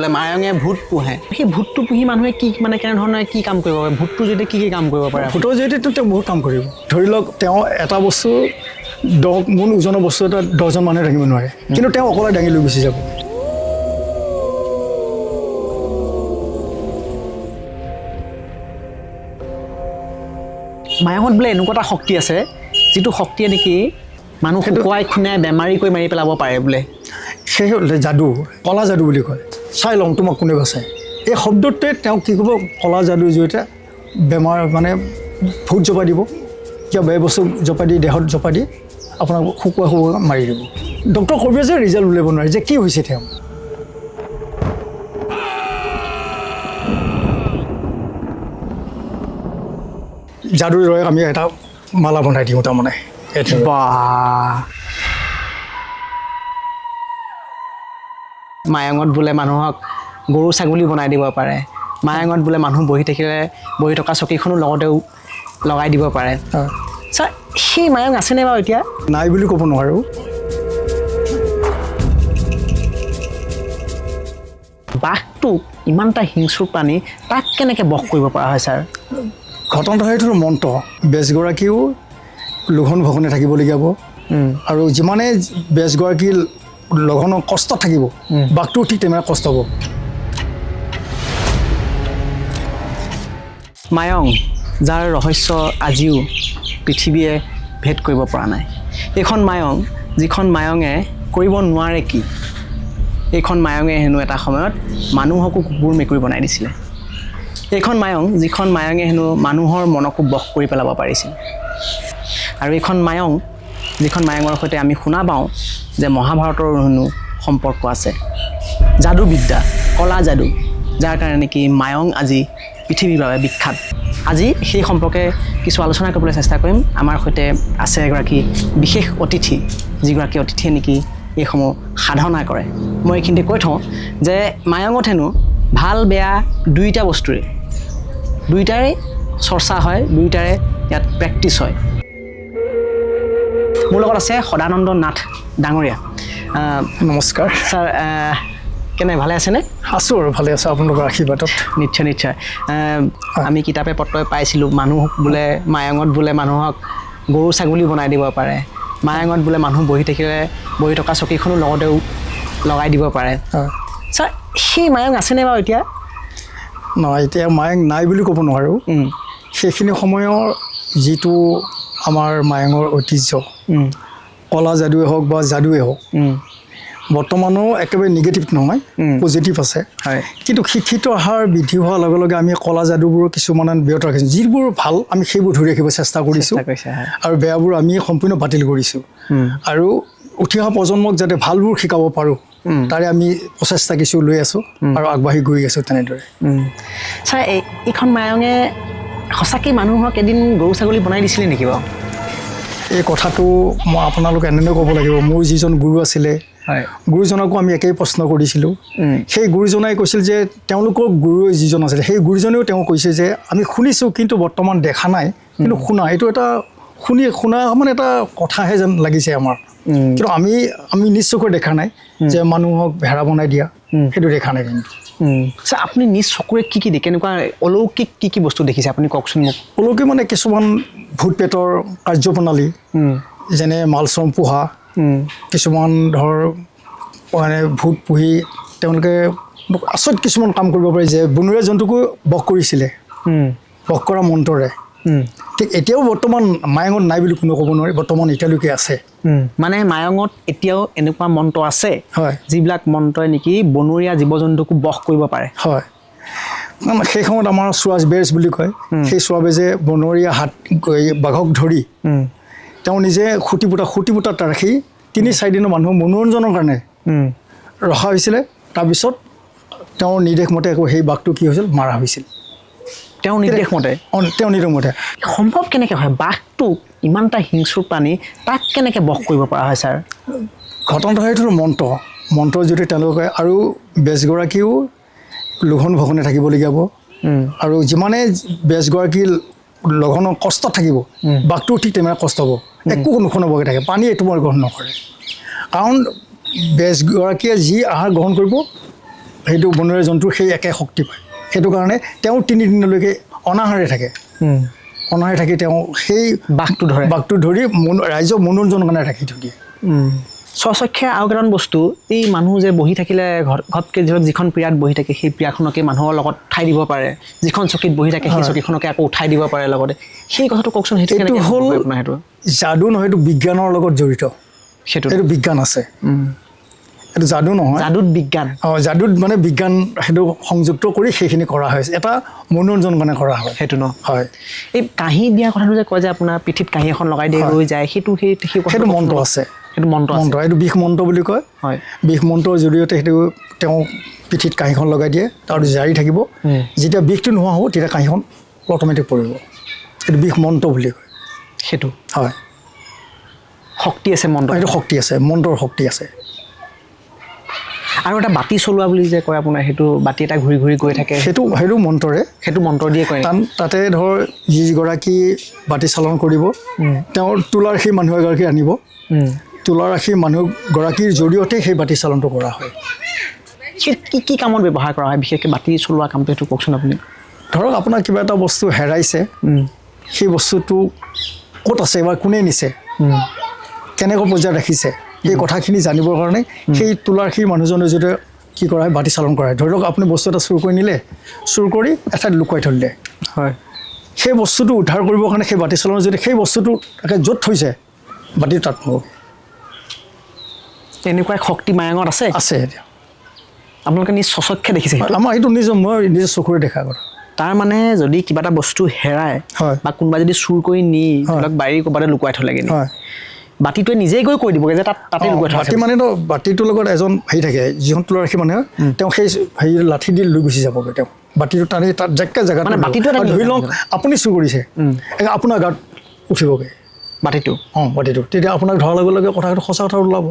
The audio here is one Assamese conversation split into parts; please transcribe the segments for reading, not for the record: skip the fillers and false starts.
বলে মায়ঙে ভূত পোহে সেই ভূতটো পুহি মানুহে কি মানে কেনেধৰণে কি কাম কৰিব পাৰে ভূতটো যদি কি কাম কৰিব পাৰে ভূতৰ জৰিয়তে তেওঁ বহুত কাম কৰিব ধৰি লওক তেওঁ এটা বস্তু 10 মোন ওজনৰ বস্তু এটা 10জন মানুহে দাঙিব নোৱাৰে কিন্তু তেওঁ অকলে দাঙি লৈ গুচি যাব মায়ঙত বোলে এনেকুৱা এটা শক্তি আছে যিটো শক্তিয়ে নেকি মানুহ শুকুৱাই খুনাই বেমাৰী কৰি মাৰি পেলাব পাৰে বোলে সেই যাদু কলা যাদু বুলি কয় চাই লওঁ তোমাক কোনে বাচায় এই শব্দটোৱে তেওঁ কি ক'ব কলা যাদুৰ জৰিয়তে বেমাৰ মানে ভূত জপাই দিব কিবা বেয়া বস্তু জপাই দি দেহত জপাই দি আপোনাক শুকুৱাই মাৰি দিব ডক্টৰ কবিয়ে যে ৰিজাল্ট উলিয়াব নোৱাৰে যে কি হৈছে তেওঁ যাদুৰ দৰে আমি এটা মালা বনাই দিওঁ তাৰমানে মায়ঙত বোলে মানুহক গৰু ছাগলী বনাই দিব পাৰে মায়ঙত বোলে মানুহ বহি থকা চকীখনো লগতেও লগাই দিব পাৰে ছাৰ সেই মায়ং আছেনে বাৰু এতিয়া নাই বুলি ক'ব নোৱাৰোঁ বাঘটো ইমান এটা হিংস্ৰ প্ৰাণী তাক কেনেকৈ বশ কৰিব পৰা হয় ছাৰ ঘটনাটো সেইটো মন্ত্ৰ বেজগৰাকীও লঘন ভগনে থাকিবলগীয়া হ'ব আৰু যিমানে বেজগৰাকী লঘনৰ কষ্ট থাকিব বাঘটো ঠিক তেনেকৈ কষ্ট হ'ব মায়ং যাৰ ৰহস্য আজিও পৃথিৱীয়ে ভেদ কৰিব পৰা নাই এইখন মায়ং যিখন মায়ঙে কৰিব নোৱাৰে কি এইখন মায়ঙে হেনো এটা সময়ত মানুহকো কুকুৰ মেকুৰী বনাই দিছিলে এইখন মায়ং যিখন মায়ঙে হেনো মানুহৰ মনকো বশ কৰি পেলাব পাৰিছিল আৰু এইখন মায়ং যিখন মায়ঙৰ সৈতে আমি শুনা পাওঁ যে মহাভাৰতৰ হেনো সম্পৰ্ক আছে যাদুবিদ্যা কলা যাদু যাৰ কাৰণে নেকি মায়ং আজি পৃথিৱীৰ বাবে বিখ্যাত আজি সেই সম্পৰ্কে কিছু আলোচনা কৰিবলৈ চেষ্টা কৰিম আমাৰ সৈতে আছে এগৰাকী বিশেষ অতিথি যিগৰাকী অতিথিয়ে নেকি এইসমূহ সাধনা কৰে মই এইখিনিতে কৈ থওঁ যে মায়ঙত হেনো ভাল বেয়া দুইটা বস্তুৰে দুইটাৰে চৰ্চা হয় দুইটাৰে ইয়াত প্ৰেক্টিছ হয় মোৰ লগত আছে সদানন্দ নাথ ডাঙৰীয়া নমস্কাৰ ছাৰ কেনে ভালে আছেনে আছোঁ আৰু ভালে আছোঁ আপোনালোকৰ আশীৰ্বাদত নিশ্চয় নিশ্চয় আমি কিতাপে পত্ৰই পাইছিলোঁ মানুহ বোলে মায়ঙত বোলে মানুহক গৰু ছাগলী বনাই দিব পাৰে মায়ঙত বোলে মানুহ বহি থকা চকীখনো লগতেও লগাই দিব পাৰে ছাৰ সেই মায়ং আছেনে বাৰু এতিয়া নহয় এতিয়া মায়ং নাই বুলি ক'ব নোৱাৰোঁ সেইখিনি সময়ৰ যিটো আমাৰ মায়ঙৰ ঐতিহ্য কলা যাদুৱে হওক বা যাদুৱে হওক বৰ্তমানো একেবাৰে নিগেটিভ নহয় পজিটিভ আছে কিন্তু শিক্ষিত অহাৰ বৃদ্ধি হোৱাৰ লগে লগে আমি কলা যাদুবোৰ কিছুমান বিৰত ৰাখিছোঁ যিবোৰ ভাল আমি সেইবোৰ ধৰি ৰাখিব চেষ্টা কৰিছোঁ আৰু বেয়াবোৰ আমি সম্পূৰ্ণ বাতিল কৰিছোঁ আৰু উঠি অহা প্ৰজন্মক যাতে ভালবোৰ শিকাব পাৰোঁ তাৰে আমি প্ৰচেষ্টা কিছু লৈ আছোঁ আৰু আগবাঢ়ি গৈ আছোঁ তেনেদৰে ছাৰ এইখন মায়ঙে সঁচাকৈ মানুহক এদিন গৰু ছাগলী বনাই দিছিলে নেকি বাৰু এই কথাটো মই আপোনালোক এনেদৰে ক'ব লাগিব মোৰ যিজন গুৰু আছিলে গুৰুজনকো আমি একেই প্ৰশ্ন কৰিছিলোঁ সেই গুৰুজনাই কৈছিল যে তেওঁলোকৰ গুৰু যিজন আছিলে সেই গুৰুজনেও তেওঁ কৈছে যে আমি শুনিছোঁ কিন্তু বৰ্তমান দেখা নাই কিন্তু শুনা এইটো এটা শুনা মানে এটা কথাহে যেন লাগিছে আমাৰ কিন্তু আমি নিজ চকুৰে দেখা নাই যে মানুহক ভেড়া বনাই দিয়া সেইটো দেখা নাই কিন্তু ছাৰ আপুনি নিজ চকুৰে কি কি দেখে কেনেকুৱা অলৌকিক কি বস্তু দেখিছে আপুনি কওকচোন মোক অলৌকিক মানে কিছুমান ভূত পেটৰ কাৰ্যপ্ৰণালী যেনে মালচম পোহা কিছুমান ধৰ মানে ভূত পুহি তেওঁলোকে আচৰিত কিছুমান কাম কৰিব পাৰে যে বনৰীয়া জন্তুকো বশ কৰিছিলে বশ কৰা মন্ত্ৰৰে ঠিক এতিয়াও বৰ্তমান মায়ঙত নাই বুলি কোনো ক'ব নোৱাৰি বৰ্তমান এতিয়ালৈকে আছে মানে মায়ঙত এতিয়াও এনেকুৱা মন্ত্ৰ আছে হয় যিবিলাক মন্ত্ৰই নেকি বনৰীয়া জীৱ জন্তুকো বশ কৰিব পাৰে হয় সেই সময়ত আমাৰ চোৱাজ বেজ বুলি কয় সেই চোৱা বেজে বনৰীয়া হাত বাঘক ধৰি তেওঁ নিজে খুটি পুটা ৰাখি 3-4 দিনৰ মানুহ মনোৰঞ্জনৰ কাৰণে ৰখা হৈছিলে তাৰপিছত তেওঁৰ নিৰ্দেশ মতে আকৌ সেই বাঘটো কি হৈছিল মাৰা হৈছিল তেওঁৰ নিৰ্দেশ মতে সম্ভৱ কেনেকৈ হয় বাঘটো ইমান এটা হিংস্ৰ প্ৰাণী তাক কেনেকৈ বশ কৰিব পৰা হয় ছাৰ ঘটনাটো সেইটো মন্ত্ৰৰ জৰিয়তে তেওঁলোকে আৰু বেজগৰাকীও লঘন ভগনে থাকিবলগীয়া হ'ব আৰু যিমানে বেজগৰাকী লঘনৰ কষ্ট থাকিব বাঘটো ঠিক তেনেকৈ কষ্ট হ'ব একো নুশুনাবগৈ থাকে পানী এইটো মই গ্ৰহণ নকৰে কাৰণ বেজগৰাকীয়ে যি আহাৰ গ্ৰহণ কৰিব সেইটো বনৰীয়া জন্তু সেই একে শক্তি পায় সেইটো কাৰণে তেওঁ 3 দিনলৈকে অনাহাৰে থাকে অনাহাৰে থাকি তেওঁ সেই বাঘটো ধৰি ৰাইজক মনোৰঞ্জন কাৰণে ৰাখি থৈ দিয়ে স্বচক্ষে আৰু কেইটামান বস্তু এই মানুহ যে বহি থাকিলে ঘৰতকৈ ধৰক যিখন পীড়াত বহি থাকে সেই পীড়াখনকে মানুহৰ লগত উঠাই দিব পাৰে যিখন চকীত বহি থাকে সেই চকীখনকে আকৌ উঠাই দিব পাৰে লগতে সেই কথাটো কওকচোন সেইটো হ'ল সেইটো যাদু নহয় সেইটো বিজ্ঞানৰ লগত জড়িত সেইটো বিজ্ঞান আছে এইটো যাদু নহয় যাদুত বিজ্ঞান যাদুত মানে বিজ্ঞান সেইটো সংযুক্ত কৰি সেইখিনি কৰা হৈছে এটা মনোৰঞ্জন কাৰণে কৰা হয় সেইটো ন হয় এই কাঁহী দিয়া কথাটো যে কয় যে আপোনাৰ পিঠিত কাঁহী এখন লগাই দিয়ে ৰৈ যায় সেইটো মন্ত্ৰ আছে সেইটো মন্ত্ৰ এইটো বিষ মন্ত্ৰ বুলি কয় হয় বিষ মন্ত্ৰৰ জৰিয়তে সেইটো তেওঁ পিঠিত কাঁহীখন লগাই দিয়ে তাৰ জাৰি থাকিব যেতিয়া বিষটো নোহোৱা হ'ব তেতিয়া কাঁহীখন অট'মেটিক পৰিব সেইটো বিষ মন্ত্ৰ বুলি কয় সেইটো হয় শক্তি আছে মন্ত্ৰ সেইটো শক্তি আছে মন্ত্ৰৰ শক্তি আছে আৰু এটা বাতি চলোৱা বুলি যে কয় আপোনাৰ সেইটো বাতি এটা ঘূৰি ঘূৰি গৈ থাকে সেইটো মন্ত্ৰৰে সেইটো মন্ত্ৰ দিয়ে কয় তাতে ধৰ যিগৰাকী বাতি চালন কৰিব তেওঁৰ তুলাৰাশী মানুহ এগৰাকী আনিব তুলাৰাশী মানুহগৰাকীৰ জৰিয়তে সেই বাতি চালনটো কৰা হয় কি কামত ব্যৱহাৰ কৰা হয় বিশেষকৈ বাতি চলোৱা কামটো সেইটো কওকচোন আপুনি ধৰক আপোনাৰ কিবা এটা বস্তু হেৰাইছে সেই বস্তুটো ক'ত আছে বা কোনে নিছে কেনেকৈ পৰ্যায়ত ৰাখিছে এই কথাখিনি জানিবৰ কাৰণে সেই তুলাৰাশী মানুহজনৰ যদি কি কৰা হয় বাতি চালন কৰা হয় ধৰি লওক আপুনি বস্তু এটা চুৰ কৰি নিলে চুৰ কৰি এঠাইত লুকুৱাই থৈ দিলে হয় সেই বস্তুটো উদ্ধাৰ কৰিবৰ কাৰণে সেই বাতি চালনৰ যদি সেই বস্তুটো তাকে য'ত থৈছে বাতিটো তাত নহ'ব এনেকুৱা শক্তি মায়ঙত আছে এতিয়া আপোনালোকে নিজ স্বচক্ষে দেখিছে আমাৰ এইটো মই নিজৰ চকুৰে দেখা কথা তাৰ মানে যদি কিবা এটা বস্তু হেৰায় বা কোনোবা যদি চুৰ কৰি নি ধৰি লওক বাৰীৰ ক'ৰবাতে লুকুৱাই থ'লে কিন্তু বাতিটোৱে নিজেই গৈ কৈ দিবগৈ যে তাতে লুকুৱাই থোৱা বাতি মানেতো বাতিটোৰ লগত এজন হেৰি থাকে যিখন তুলাৰাশী মানুহে তেওঁ সেই হেৰি লাঠি দি লৈ গুচি যাবগৈ তেওঁ বাতিটো টানি তাত জেগাত মানে বাতিটো ধৰি লওক আপুনি চুৰ কৰিছে আপোনাৰ গাত উঠিবগৈ বাতিটো তেতিয়া আপোনাক ধৰাৰ লগে লগে কথাটো সঁচা কথা ওলাব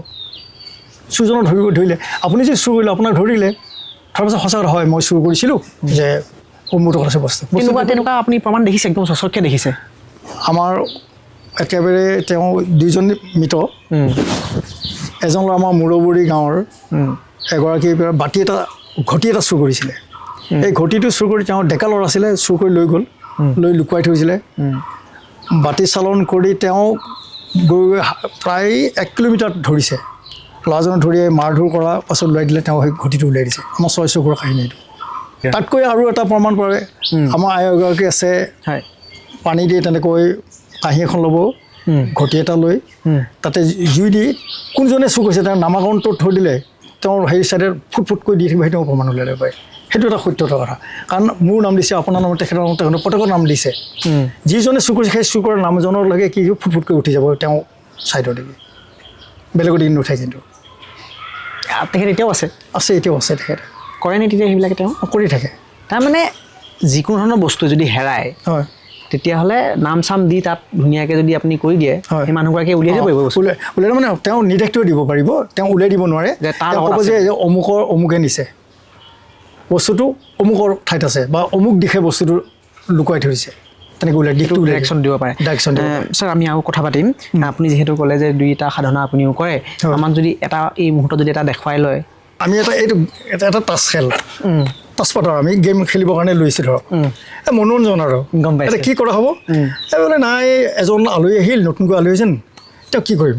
চুৰজনক ধৰিলে আপুনি যে চুৰ কৰিলে আপোনাক ধৰিলে তাৰপাছত সঁচা কথা হয় মই চুৰ কৰিছিলোঁ যে অমুকটো কথা বস্তু তেনেকুৱা আপুনি প্ৰমাণ দেখিছে একদম স্বচক্ষে দেখিছে আমাৰ একেবাৰে তেওঁ দুইজন মৃত এজন আমাৰ মূৰবুৰী গাঁৱৰ এগৰাকী বাতি এটা ঘটি এটা চুৰ কৰিছিলে এই ঘটিটো চুৰ কৰি তেওঁ ডেকা ল'ৰা আছিলে চুৰ কৰি লৈ গ'ল লৈ লুকুৱাই থৈছিলে বাতি চালন কৰি তেওঁ গৈ প্ৰায় 1 কিলোমিটাৰ ধৰিছে ল'ৰাজনক ধৰি মাৰ ধৰ কৰাৰ পাছত ওলাই দিলে তেওঁ সেই ঘটিটো উলিয়াই দিছে আমাৰ 6 চকুৰ কাহিনী এইটো তাতকৈ আৰু এটা প্ৰমাণ পৰে আমাৰ আই এগৰাকী আছে পানী দি তেনেকৈ কাঁহী এখন ল'ব ঘটি এটা লৈ তাতে জুই দি কোনজনে চুৰ কৰিছে তেওঁৰ নামাকৰণটো থৈ দিলে তেওঁৰ হেৰি চাইডে ফুটকৈ দি থাকিব সেইটো প্ৰমাণ উলিয়াই ল'ব পাৰে সেইটো এটা সত্যতা কথা কাৰণ মোৰ নাম দিছে আপোনাৰ নাম তেখেতৰ নাম তেখেতৰ প্ৰত্যেকৰ নাম দিছে যিজনে চুৰ কৰিছে সেই চুৰ কৰাৰ নামজনলৈকে কি ফুটকৈ উঠি যাব তেওঁ চাইডৰ দেখি বেলেগৰ দিন নুঠে কিন্তু তেখেত এতিয়াও আছে তেখেত কৰে নে তেতিয়া সেইবিলাকে তেওঁ কৰি থাকে তাৰমানে যিকোনো ধৰণৰ বস্তু যদি হেৰায় হয় তেতিয়াহ'লে নাম চাম দি তাত ধুনীয়াকৈ যদি আপুনি কৰি দিয়ে সেই মানুহগৰাকীয়ে উলিয়াই দিব পাৰিব উলিয়াই মানে তেওঁ নিৰ্দেশটোও দিব পাৰিব তেওঁ উলিয়াই দিব নোৱাৰে যে তাৰ ক'ব যে অমুকে নিছে বস্তুটো অমুকৰ ঠাইত আছে বা অমুক দিশে বস্তুটো লুকুৱাই থৈছে তেনেকৈ উলিয়াই দিশটো ডাইৰেকশ্যন দিব পাৰে ছাৰ আমি আৰু কথা পাতিম আপুনি যিহেতু ক'লে যে 2টা সাধনা আপুনিও কৰে আমাক যদি এটা এই মুহূৰ্তত যদি এটা দেখুৱাই লয় আমি এটা টাচ খেল তাচপাতৰ আমি গেম খেলিবৰ কাৰণে লৈছোঁ ধৰক মনোৰঞ্জন আৰু গম পাইছে কি কৰা হ'ব বোলে নাই এজন আলহী আহিল নতুনকৈ আলহী আহিছে তেওঁ কি কৰিম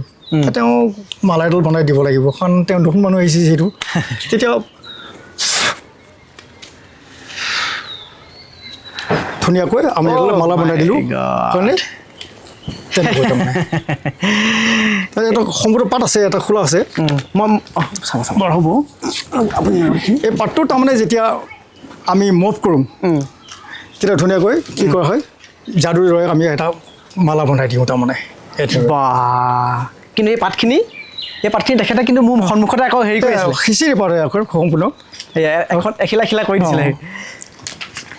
তেওঁ মালা এডাল বনাই দিব লাগিব কাৰণ তেওঁ নতুন মানুহ আহিছে যিহেতু তেতিয়া ধুনীয়াকৈ আমি মালা বনাই দিলোঁ হয়নে তেনেকৈ তাৰমানে এটা সম্পূৰ্ণ পাত আছে এটা খোলা আছে মই হ'ব আপুনি এই পাতটো তাৰমানে যেতিয়া আমি মুভ কৰোঁ তেতিয়া ধুনীয়াকৈ কি কৰা হয় যাদুৰ দৰে আমি এটা মালা বনাই দিওঁ তাৰমানে কিন্তু এই পাতখিনি তেখেতে কিন্তু মোৰ সন্মুখতে আকৌ হেৰি কৰি খিচিৰি পাৰে আকৌ সম্পূৰ্ণ এখন এখিলা কৰি দিছিলে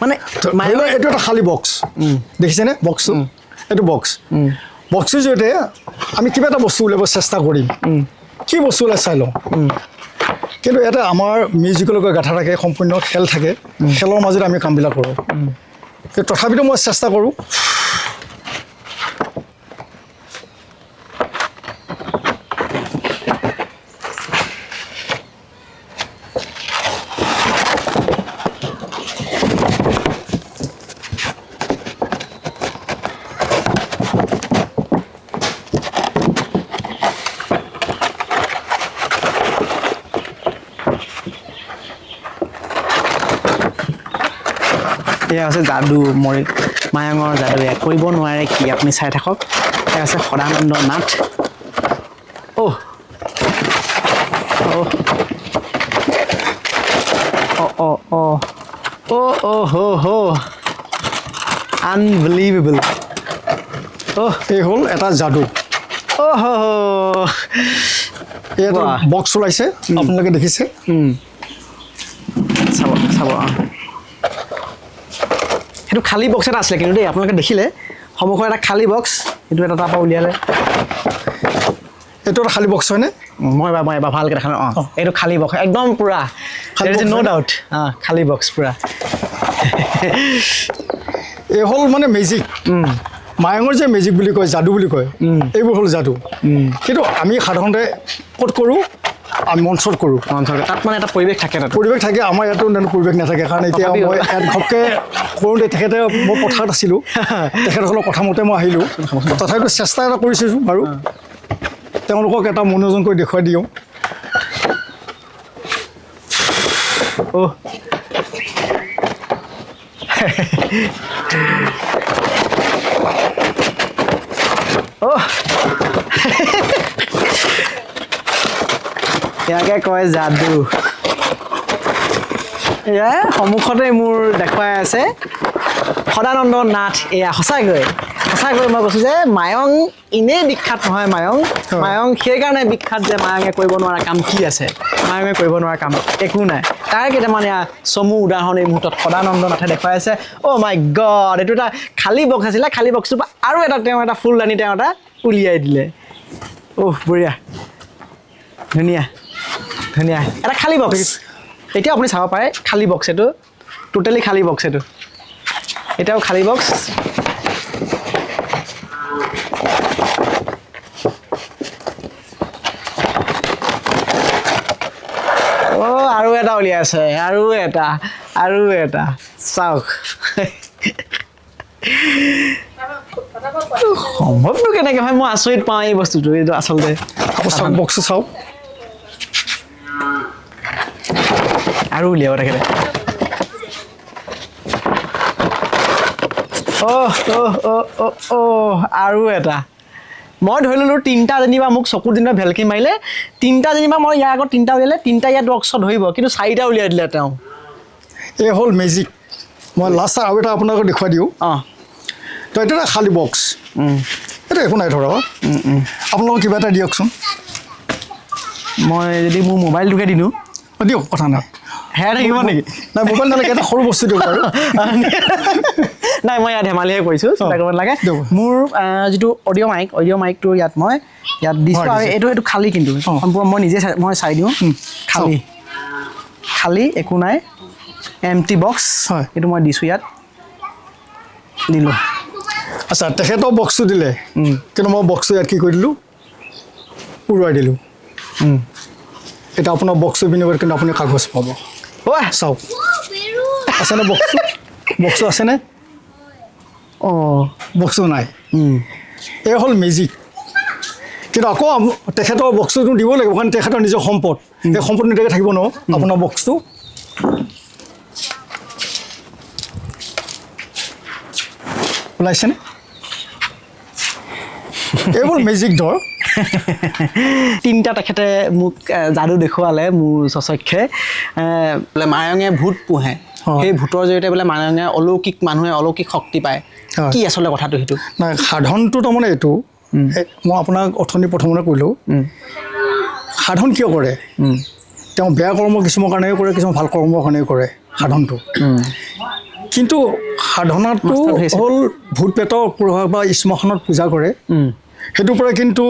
মানে এইটো এটা খালী বক্স দেখিছেনে বক্সটো এইটো বক্সটোৰ জৰিয়তে আমি কিবা এটা বস্তু উলিয়াব চেষ্টা কৰিম কি বস্তু ওলাই চাই লওঁ কিন্তু ইয়াতে আমাৰ মিউজিকৰ লগত গাঁথা থাকে সম্পূৰ্ণ খেল থাকে খেলৰ মাজত আমি কামবিলাক কৰোঁ তথাপিতো মই চেষ্টা কৰোঁ এয়া আছে যাদু মায়ঙৰ যাদু এয়া কৰিব নোৱাৰে কি আপুনি চাই থাকক এয়া আছে সদানন্দ নাথ অ' আনবিলিভেবল এই হ'ল এটা যাদু এইটো বক্স ওলাইছে আপোনালোকে দেখিছে চাব সেইটো খালী বক্স এটা আছিলে কিন্তু দেই আপোনালোকে দেখিলে সন্মুখৰ এটা খালী বক্স এইটো এটা তাৰপৰা উলিয়ালে এইটো এটা খালী বক্স হয়নে মই এবাৰ ভালকৈ দেখা নাই এইটো খালী বক্স একদম পূৰা ন' ডাউট খালী বক্স পূৰা এই হ'ল মানে মেজিক মায়ঙৰ যে মেজিক বুলি কয় যাদু বুলি কয় এইবোৰ হ'ল যাদু কিন্তু আমি সাধাৰণতে ক'ত কৰোঁ আমি মঞ্চত কৰোঁ তাত মানে এটা পৰিৱেশ থাকে আমাৰ ইয়াতো পৰিৱেশ নাথাকে কাৰণ এতিয়া মই ইয়াত ঘপকৈ কৰোঁতে তেখেতে মই পথাৰত আছিলোঁ তেখেতসকলৰ কথা মতে মই আহিলোঁ তথাপিতো চেষ্টা এটা কৰিছোঁ বাৰু তেওঁলোকক এটা মনোৰঞ্জন কৰি দেখুৱাই দিওঁ ইয়াকে কয় যাদু এয়া সন্মুখতে মোৰ দেখুৱাই আছে সদানন্দ নাথ এয়া সঁচাকৈ মই কৈছোঁ যে মায়ং এনেই বিখ্যাত নহয় মায়ং সেইকাৰণে বিখ্যাত যে মায়ঙে কৰিব নোৱাৰা কাম কি আছে মায়ঙে কৰিব নোৱাৰা কাম একো নাই তাৰ কেইটামান এয়া চমু উদাহৰণ এই মুহূৰ্তত সদানন্দ নাথে দেখুৱাই আছে মাই গড এইটো এটা খালী বক্স আছিলে খালী বক্সটোৰ পৰা আৰু তেওঁ এটা ফুলদানি তেওঁ এটা উলিয়াই দিলে বঢ়িয়া ধুনীয়া এটা খালী বক্স এতিয়া আপুনি চাব পাৰে খালী বক্স এইটো টোটেলি খালী বক্স এইটো এতিয়াও খালী বক্স আৰু এটা উলিয়াইছে আৰু এটা চাওক সম্ভৱটো কেনেকৈ হয় মই আচৰিত পাওঁ এই বস্তুটো এইটো আচলতে বক্সটো চাওক আৰু উলিয়াব তেখেতে আৰু এটা মই ধৰি ল'লোঁ তিনিটা যেনিবা মোক চকুত যেনিবা ভেলকি মাৰিলে তিনিটা যেনিবা মই ইয়াৰ আগত তিনিটা উলিয়ালে তিনিটা ইয়াত বক্সত ধৰিব কিন্তু চাৰিটা উলিয়াই দিলে তেওঁ এই হ'ল মেজিক মই লাষ্ট আৰু এটা আপোনালোকক দেখুৱাই দিওঁ তো এইটো এটা খালী বক্স এইটো একো নাই ধৰক আপোনালোকক কিবা এটা দিয়কচোন মই যদি মোৰ মোবাইলটোকে দিলোঁ দিয়ক কথা নাই হেৰাই থাকিব নেকি নাই মোবাইল নালাগে এটা সৰু বস্তু দিয়ক বাৰু নাই মই ইয়াত ধেমালিহে কৰিছোঁ চিন্তা কৰিব নালাগে মোৰ যিটো অডিঅ' মাইকটো ইয়াত দিছোঁ আৰু এইটো খালী কিন্তু সম্পূৰ্ণ মই নিজে মই চাই দিওঁ খালী একো নাই এমটি বক্স হয় এইটো মই দিছোঁ ইয়াত দিলোঁ আচ্ছা তেখেতৰ বক্সটো দিলে কিন্তু মই বক্সটো ইয়াত কি কৰি দিলোঁ উৰুৱাই দিলোঁ এটা আপোনাৰ বক্সটো বিনিময়ত কিন্তু আপুনি কাগজ পাব চাওক আছেনে বক্সটো আছেনে বক্সটো নাই এই হ'ল মেজিক কিন্তু আকৌ তেখেতৰ বক্সটো দিব লাগিব কাৰণ তেখেতৰ নিজৰ সম্পদ সেই সম্পদ নিদিয়াকৈ থাকিব ন আপোনাৰ বক্সটো ওলাইছেনে এইবোৰ মেজিক ধৰ তিনিটা তেখেতে মোক যাদু দেখুৱালে মোৰ স্বচক্ষে বোলে মায়ঙে ভূত পোহে সেই ভূতৰ জৰিয়তে বোলে মায়ঙে মানুহে অলৌকিক শক্তি পায় কি আচলতে কথাটো সেইটো নাই সাধনটো তাৰমানে এইটো মই আপোনাক অথনি প্ৰথমতে কৈলোঁ সাধন কিয় কৰে তেওঁ বেয়া কৰ্ম কিছুমান কাৰণেও কৰে কিছুমান ভাল কৰ্মৰ কাৰণেও কৰে সাধনটো কিন্তু সাধনাটো হ'ল ভূত প্ৰেতৰ প্ৰভাৱ বা শ্মশানত পূজা কৰে সেইটোৰ পৰা কিন্তু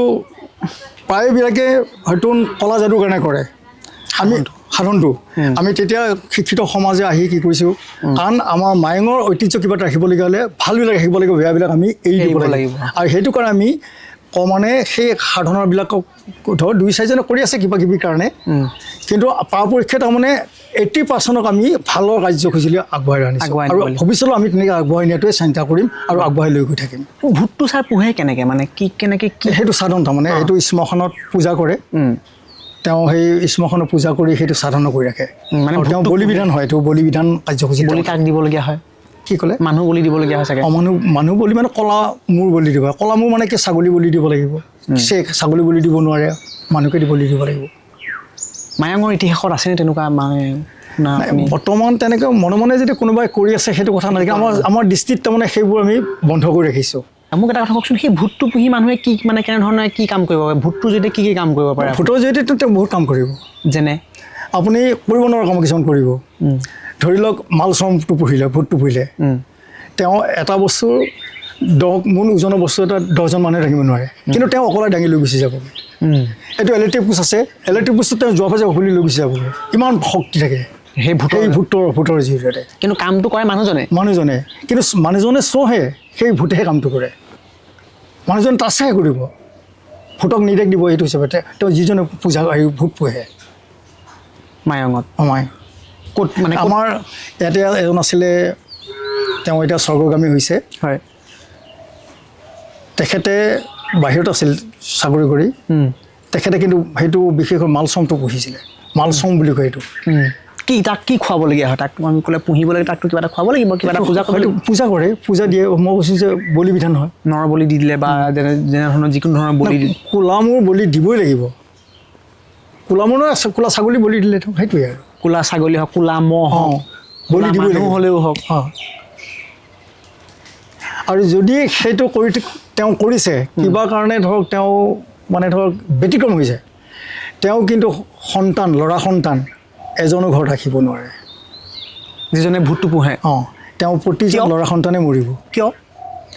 প্ৰায়বিলাকে হয়তো কলা যাদুৰ কাৰণে কৰে আমি সাধনটো আমি তেতিয়া শিক্ষিত সমাজে আহি কি কৰিছোঁ কাৰণ আমাৰ মায়ঙৰ ঐতিহ্য কিবা এটা ৰাখিবলগীয়া হ'লে ভালবিলাক ৰাখিব লাগিব বেয়াবিলাক আমি এৰি দিব লাগিব আৰু সেইটো কাৰণে আমি মানে সেই সাধনাবিলাকক ধৰ 2-4জনে কৰি আছে কিবা কিবি কাৰণে কিন্তু পৰাপক্ষে তাৰমানে 80% আমি ভালৰ কাৰ্যসূচীলৈ আগবঢ়াই আনিছোঁ আৰু ভৱিষ্যতেও আমি তেনেকৈ আগবঢ়াই নিয়াটোৱে চিন্তা কৰিম আৰু আগবঢ়াই লৈ গৈ থাকিম ভূতটো ছাৰ পোহে কেনেকৈ মানে কেনেকৈ কি সেইটো সাধন তাৰমানে এইটো শ্মশানত পূজা কৰে তেওঁ সেই শ্মশানত পূজা কৰি সেইটো সাধনা কৰি ৰাখে মানে তেওঁ বলি বিধান হয় এইটো বলি বিধান কাৰ্যসূচী বলি কাক দিবলগীয়া হয় কি ক'লে মানুহ বলি দিবলগীয়া হয় চাগে মানুহ বলি মানে কলা মূৰ বলি দিব কলা মূৰ মানে কি ছাগলী বলি দিব লাগিব সে ছাগলী বলি দিব নোৱাৰে মানুহকে বলি দিব লাগিব মায়ঙৰ ইতিহাসত আছেনে তেনেকুৱা মানে বৰ্তমান তেনেকৈ মনে মনে যদি কোনোবাই কৰি আছে সেইটো কথা নাই আমাৰ দৃষ্টিত তাৰমানে সেইবোৰ আমি বন্ধ কৰি ৰাখিছোঁ মোক এটা কথা কওকচোন সেই ভূতটো পুহি মানুহে কি মানে কেনেধৰণে কি কাম কৰিব পাৰে ভূতটো যদি কি কাম কৰিব পাৰে ভূতৰ জৰিয়তে তেওঁ বহুত কাম কৰিব যেনে আপুনি কৰিব নোৱাৰা কাম কিছুমান কৰিব ধৰি লওক মাল শ্ৰমটো পুহিলে ভূতটো পুহিলে তেওঁ এটা বস্তুৰ 10 মোন ওজনৰ বস্তু এটা 10জন মানুহে দাঙিব নোৱাৰে কিন্তু তেওঁ অকলে দাঙি লৈ গুচি যাব এইটো ইলেক্ট্ৰিক পোষ্ট আছে ইলেক্ট্ৰিক পোষ্টটো তেওঁ যোৱা পাছে খুলি লৈ গুচি যাব ইমান শক্তি থাকে সেই ভূতৰ জৰিয়তে কিন্তু কামটো কৰে মানুহজনে কিন্তু মানুহজনে চহে সেই ভূতেহে কামটো কৰে মানুহজনে তাচহে কৰিব ভূতক নিৰ্দেশ দিব এইটো হিচাপে তেওঁ যিজনে পূজা ভূত পোহে মায়ঙত ক'ত মানে আমাৰ ইয়াতে এজন আছিলে তেওঁ এতিয়া স্বৰ্গগামী হৈছে হয় তেখেতে বাহিৰত আছিল চাকৰি কৰি তেখেতে কিন্তু সেইটো বিশেষকৈ মালশ্ৰমটো পুহিছিলে মালশ্ৰম বুলি কয় এইটো কি তাক কি খুৱাবলগীয়া হয় তাক আমি ক'লে পুহিবলৈ তাকতো কিবা এটা খুৱাব লাগিব কিবা এটা পূজা কৰে পূজা দিয়ে মই কৈছোঁ যে বলি বিধান হয় নৰ বলি দি দিলে বা যেনে ধৰণৰ যিকোনো ধৰণৰ বলি ক'লা মূৰ বলি দিবই লাগিব ক'লা মূৰ ক'লা ছাগলী বলি দিলে সেইটোৱে আৰু ক'লা ছাগলী হওক ক'লা ম'হ হওক বলি দিবই লাগিব হ'লেও হওক আৰু যদি সেইটো কৰি তেওঁ কৰিছে কিবা কাৰণে ধৰক তেওঁ মানে ধৰক ব্যতিক্ৰম হৈছে তেওঁ কিন্তু সন্তান ল'ৰা সন্তান এজনো ঘৰত ৰাখিব নোৱাৰে যিজনে ভূতটো পোহে তেওঁ প্ৰতিজন ল'ৰা সন্তানে মৰিব কিয়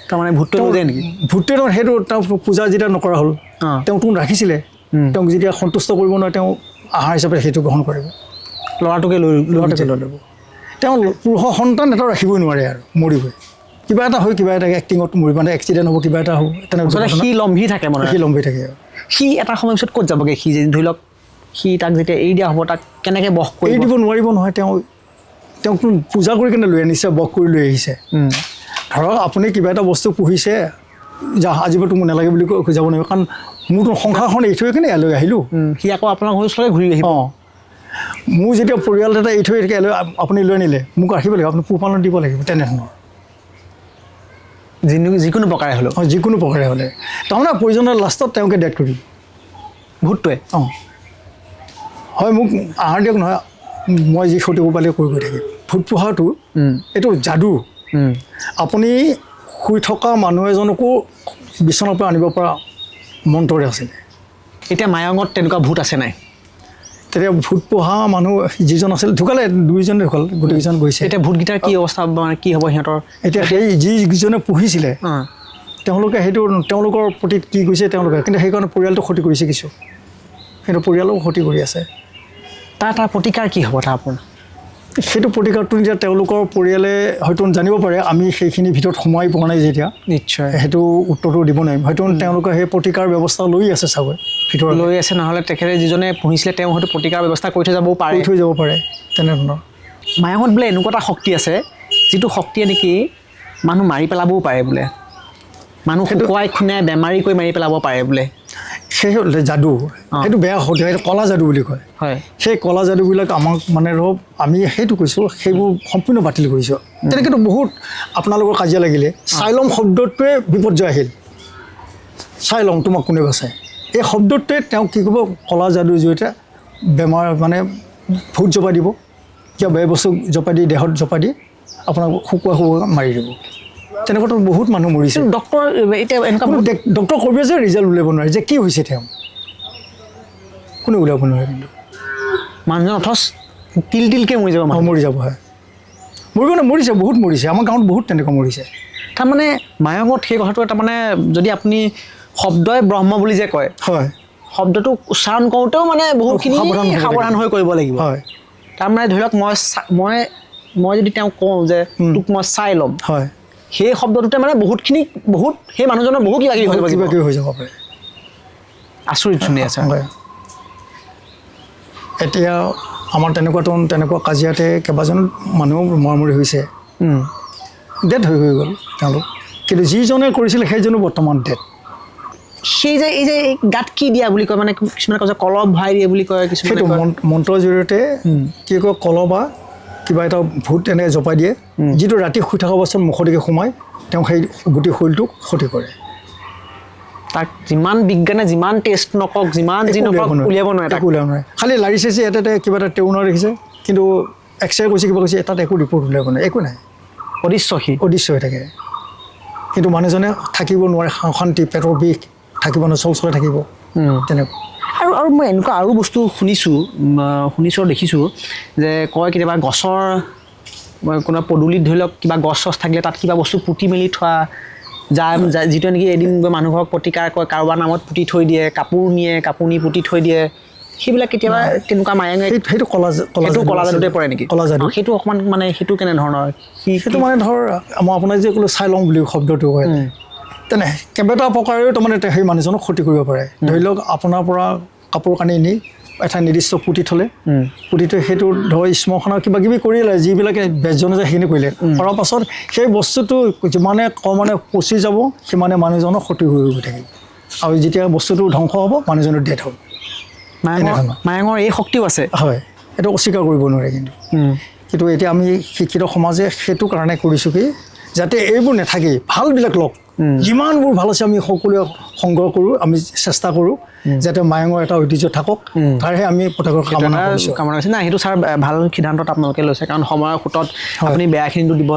তাৰমানে ভূতটো যায় নেকি ভূতে সেইটো তেওঁ পূজা যেতিয়া নকৰা হ'ল তেওঁক ৰাখিছিলে তেওঁক যেতিয়া সন্তুষ্ট কৰিব নোৱাৰে তেওঁ আহাৰ হিচাপে সেইটো গ্ৰহণ কৰিব ল'ৰাটোকে লৈ ল'ব তেওঁ পুৰুষৰ সন্তান এটা ৰাখিবই নোৱাৰে আৰু মৰিবই কিবা এটা হয় কিবা এটা এক্টিঙত মৰিব মানে এক্সিডেণ্ট হ'ব কিবা এটা হ'ব তেনেকুৱা সি লম্ভি থাকে মানে সি লম্ভি থাকে আৰু সি এটা সময়ৰ পিছত ক'ত যাবগৈ সি ধৰি লওক সি তাক যেতিয়া এৰি দিয়া হ'ব তাক কেনেকৈ বস কৰি দিব নোৱাৰিব নহয় তেওঁক পূজা কৰি কেনে লৈ আনিছে বস কৰি লৈ আহিছে ধৰক আপুনি কিবা এটা বস্তু পুহিছে আজিৰ পৰা মোক নালাগে বুলি কৈ যাব নোৱাৰিব কাৰণ মোৰতো সংসাৰখন এৰি থৈ কেনে ইয়ালৈ আহিলোঁ সি আকৌ আপোনাৰ ঘৰৰ ওচৰলৈ ঘূৰি আহিব মোৰ যেতিয়া পৰিয়াল এটা এৰি থৈ ইয়ালৈ আপুনি লৈ আনিলে মোক ৰাখিব লাগিব আপুনি পোহপালন দিব লাগিব তেনেধৰণৰ যিকোনো প্ৰকাৰে হ'লেও যিকোনো প্ৰকাৰে হ'লে তাৰমানে প্ৰয়োজনৰ লাষ্টত তেওঁকে ডেথ কৰিব ভূতটোৱে হয় মোক আহাৰ দিয়ক নহয় মই যি সঠিক উপালে কৰি গৈ থাকিম ভূত পোহাটো এইটো যাদু আপুনি শুই থকা মানুহ এজনকো বিচনাৰ পৰা আনিব পৰা মন্ত্ৰৰে আছিলে এতিয়া মায়ঙত তেনেকুৱা ভূত আছে নাই তেতিয়া ভূত পোহা মানুহ যিজন আছিল ঢুকালে 2জনে ঢুকাল গোটেইকেইজন গৈছে এতিয়া ভূতকেইটাৰ কি অৱস্থা মানে কি হ'ব সিহঁতৰ এতিয়া সেই যিজনে পুহিছিলে তেওঁলোকে সেইটো তেওঁলোকৰ প্ৰতি কি গৈছে তেওঁলোকে কিন্তু সেইকাৰণে পৰিয়ালটো ক্ষতি কৰিছে কিছু কিন্তু পৰিয়ালো ক্ষতি কৰি আছে তাৰ প্ৰতিকাৰ কি হ'ব তাৰ আপোনাৰ সেইটো প্ৰতিকাৰটো যেতিয়া তেওঁলোকৰ পৰিয়ালে হয়তো জানিব পাৰে আমি সেইখিনি ভিতৰত সোমাই পোৱা নাই যেতিয়া নিশ্চয় সেইটো উত্তৰটো দিব নোৱাৰিম হয়তো তেওঁলোকে সেই প্ৰতিকাৰ ব্যৱস্থা লৈ আছে চাগৈ ভিতৰত লৈ আছে নহ'লে তেখেতে যিজনে পুহিছিলে তেওঁ হয়তো প্ৰতিকাৰ ব্যৱস্থা কৰি থৈ যাবও পাৰে তেনেধৰণৰ মায়ঙত বোলে এনেকুৱা এটা শক্তি আছে যিটো শক্তিয়ে নেকি মানুহ মাৰি পেলাবও পাৰে বোলে মানুহ শুকুৱাই খুনাই বেমাৰী কৰি মাৰি পেলাব পাৰে বোলে সেই যাদু সেইটো বেয়া সত্য সেইটো কলা যাদু বুলি কয় হয় সেই কলা যাদুবিলাক আমাক মানে ধৰক আমি সেইটো কৈছোঁ সেইবোৰ সম্পূৰ্ণ বাতিল কৰিছোঁ তেনেকৈতো বহুত আপোনালোকৰ কাজিয়া লাগিলে চাই ল'ম শব্দটোৱে বিপৰ্যয় আহিল চাই ল'ম তোমাক কোনে বাচায় এই শব্দটোৱে তেওঁক কি কৰিব কলা যাদুৰ জৰিয়তে বেমাৰ মানে ভূত জপাই দিব কিবা বেয়া বস্তু জপাই দি দেহত জপাই দি আপোনাক শুকুৱাই মাৰি দিব তেনেকুৱাতো বহুত মানুহ মৰিছে ডক্টৰ এতিয়া এনেকুৱা ডক্টৰ কৰিব যে ৰিজাল্ট উলিয়াব নোৱাৰে যে কি হৈছে তেওঁ কোনে উলিয়াব নোৱাৰে কিন্তু মানুহজন অথচ তিলকৈ মৰি যাব মৰি যাব হয় মৰিব নে মৰিছে বহুত মৰিছে আমাৰ গাঁৱত বহুত তেনেকুৱা মৰিছে তাৰমানে মায়ঙত সেই কথাটো তাৰমানে যদি আপুনি শব্দই ব্ৰহ্ম বুলি যে কয় হয় শব্দটো উচ্চাৰণ কৰোঁতেও মানে বহুতখিনি সাৱধান হৈ কৰিব লাগিব হয় তাৰমানে ধৰি লওক মই যদি তেওঁক কওঁ যে তোক মই চাই ল'ম হয় সেই শব্দটোতে মানে বহুত সেই মানুহজনৰ বহু কিবা কিবি হৈ যাব পাৰে আচৰিত শুনি আছে এতিয়া আমাৰ তেনেকুৱা কাজিয়াতে কেইবাজন মানুহ মৰামৰি হৈছে ডেথ হৈ গ'ল তেওঁলোক কিন্তু যিজনে কৰিছিলে সেইজনো বৰ্তমান ডেথ সেই যে এই যে গাত কি দিয়া বুলি কয় মানে কিছুমানে কয় যে কলব ভৰাই দিয়ে বুলি কয় কিছুমানে সেইটো মন্ত্ৰৰ জৰিয়তে কি কয় কলবা কিবা এটা ভূত এনেকৈ জপাই দিয়ে যিটো ৰাতি শুই থকা অৱস্থাত মুখলৈকে সোমাই তেওঁ সেই গোটেই শৰীৰটোক ক্ষতি কৰে তাক যিমান বিজ্ঞানে যিমান টেষ্ট নকওক যিমান যি নকওক উলিয়াব নোৱাৰে খালি লাৰিছে যে এটা কিবা এটা টেউনা দেখিছে কিন্তু এক্সৰে কৈছে কিবা কৈছে তাত একো ৰিপৰ্ট উলিয়াব নোৱাৰে একো নাই অদৃশ্য হৈ থাকে কিন্তু মানুহজনে থাকিব নোৱাৰে অশান্তি পেটৰ বিষ থাকিব নোৱাৰে চলচলাই থাকিব তেনেকুৱা আৰু মই এনেকুৱা আৰু বস্তু শুনিছোঁ দেখিছোঁ যে কয় কেতিয়াবা গছৰ কোনোবা পদূলিত ধৰি লওক কিবা গছ চছ থাকিলে তাত কিবা বস্তু পুতি মেলি থোৱা যিটো নেকি এদিন মানুহক প্ৰতিকাৰ কৰে কাৰোবাৰ নামত পুতি থৈ দিয়ে কাপোৰ নিয়ে কাপোৰ নি পুতি থৈ দিয়ে সেইবিলাক কেতিয়াবা তেনেকুৱা মায়ঙে সেইটো কলা যাদুতে পৰে নেকি কলা যাদু সেইটো অকণমান মানে সেইটো কেনেধৰণৰ সেইটো মানে ধৰ মই আপোনাক যে ক'লো চাই লওঁ বুলি শব্দটো কয় তেনে কেইবাটাও প্ৰকাৰেও তাৰমানে সেই মানুহজনক ক্ষতি কৰিব পাৰে ধৰি লওক আপোনাৰ পৰা কাপোৰ কানি নি এটা নিৰ্দিষ্ট পুতি থ'লে পুতি থৈ সেইটো ধৰ শ্মশানৰ কিবা কিবি কৰিলে যিবিলাকে বেজজনে যে সেইখিনি কৰিলে কৰাৰ পাছত সেই বস্তুটো যিমানে কমানে পচি যাব সিমানে মানুহজনৰ ক্ষতি হৈ গৈ থাকিব আৰু যেতিয়া বস্তুটো ধ্বংস হ'ব মানুহজনৰ ডেথ হ'ব মায়ঙৰ এই শক্তিও আছে হয় এইটো অস্বীকাৰ কৰিব নোৱাৰে কিন্তু এতিয়া আমি শিক্ষিত সমাজে সেইটো কাৰণে কৰিছোঁ কি যাতে এইবোৰ নাথাকেই ভালবিলাক লওক যিমানবোৰ ভাল আছে আমি সকলোৱে সংগ্ৰহ কৰোঁ আমি চেষ্টা কৰোঁ যাতে মায়ঙৰ এটা ঐতিহ্য থাকক তাৰহে আমি প্ৰত্যেকৰ কামনা কৰিছোঁ নাই সেইটো ছাৰ ভাল সিদ্ধান্তত আপোনালোকে লৈছে কাৰণ সময়ৰ সোঁতত আপুনি বেয়াখিনিটো দিব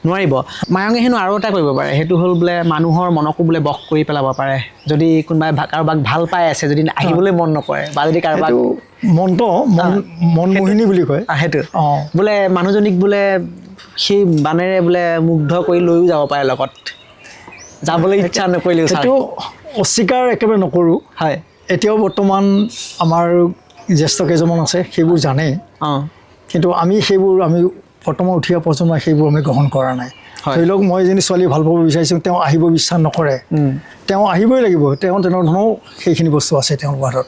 নোৱাৰিব মায়ঙে হেনো আৰু এটা কৰিব পাৰে সেইটো হ'ল বোলে মানুহৰ মনকো বোলে বশ কৰি পেলাব পাৰে যদি কোনোবাই কাৰোবাক ভাল পাই আছে যদি আহিবলৈ মন নকৰে বা যদি কাৰোবাক মনমোহিনী বুলি কয় সেইটো বোলে মানুহজনীক বোলে সেই বানেৰে বোলে মুগ্ধ কৰি লৈও যাব পাৰে লগত যাবলৈ ইচ্ছা নকৰিলেও সেইটো অস্বীকাৰ একেবাৰে নকৰোঁ হয় এতিয়াও বৰ্তমান আমাৰ জ্যেষ্ঠ কেইজনমান আছে সেইবোৰ জানে কিন্তু আমি বৰ্তমান উঠি অহা প্ৰজন্মই সেইবোৰ আমি গ্ৰহণ কৰা নাই ধৰি লওক মই এজনী ছোৱালী ভাল পাব বিচাৰিছোঁ তেওঁ আহিব বিশ্বাস নকৰে তেওঁ আহিবই লাগিব তেনেধৰণৰো সেইখিনি বস্তু আছে তেওঁৰ বাটত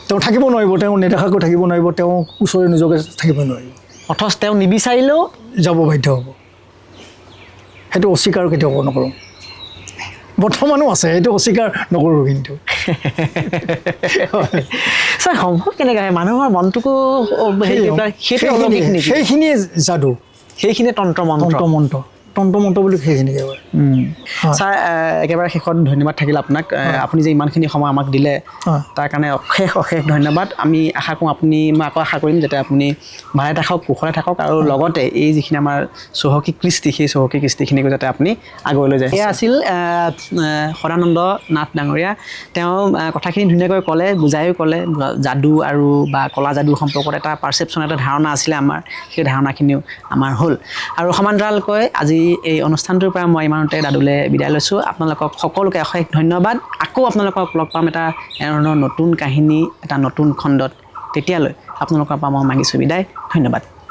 তেওঁ থাকিব নোৱাৰিব তেওঁ নেদেখাকৈ থাকিব নোৱাৰিব তেওঁ ওচৰে নিজকে থাকিব নোৱাৰিব অথচ তেওঁ নিবিচাৰিলেও যাব বাধ্য হ'ব সেইটো অস্বীকাৰ কেতিয়াও নকৰোঁ বৰ্তমানো আছে সেইটো অস্বীকাৰ নকৰোঁ কিন্তু ছাৰ সম্ভৱ কেনেকৈ আহে মানুহৰ মনটোকো সেইখিনিয়ে যাদু সেইখিনিয়ে তন্ত্ৰ বুলি সেইখিনিকে কয় ছাৰ একেবাৰে শেষত ধন্যবাদ থাকিল আপোনাক আপুনি যে ইমানখিনি সময় আমাক দিলে তাৰ কাৰণে অশেষ ধন্যবাদ আমি আশা কৰোঁ মই আকৌ আশা কৰিম যাতে আপুনি ভালে থাকক কুশলে থাকক আৰু লগতে এই যিখিনি আমাৰ চহকী কৃষ্টি সেই চহকী কৃষ্টিখিনিকো যাতে আপুনি আগুৱাই লৈ যায় এয়া আছিল সদানন্দ নাথ ডাঙৰীয়া তেওঁ কথাখিনি ধুনীয়াকৈ ক'লে বুজায়ো ক'লে যাদু আৰু বা কলা যাদুৰ সম্পৰ্কত এটা পাৰ্চেপশ্যন এটা ধাৰণা আছিলে আমাৰ সেই ধাৰণাখিনিও আমাৰ হ'ল আৰু সমান্তৰালকৈ আজি এই অনুষ্ঠানটোৰ পৰা মই ইমানতে দাদুলে বিদায় লৈছোঁ আপোনালোকক সকলোকে অশেষ ধন্যবাদ আকৌ আপোনালোকক লগ পাম এটা এনেধৰণৰ নতুন কাহিনী এটা নতুন খণ্ডত তেতিয়ালৈ আপোনালোকৰ পৰা মই মাগিছোঁ বিদায় ধন্যবাদ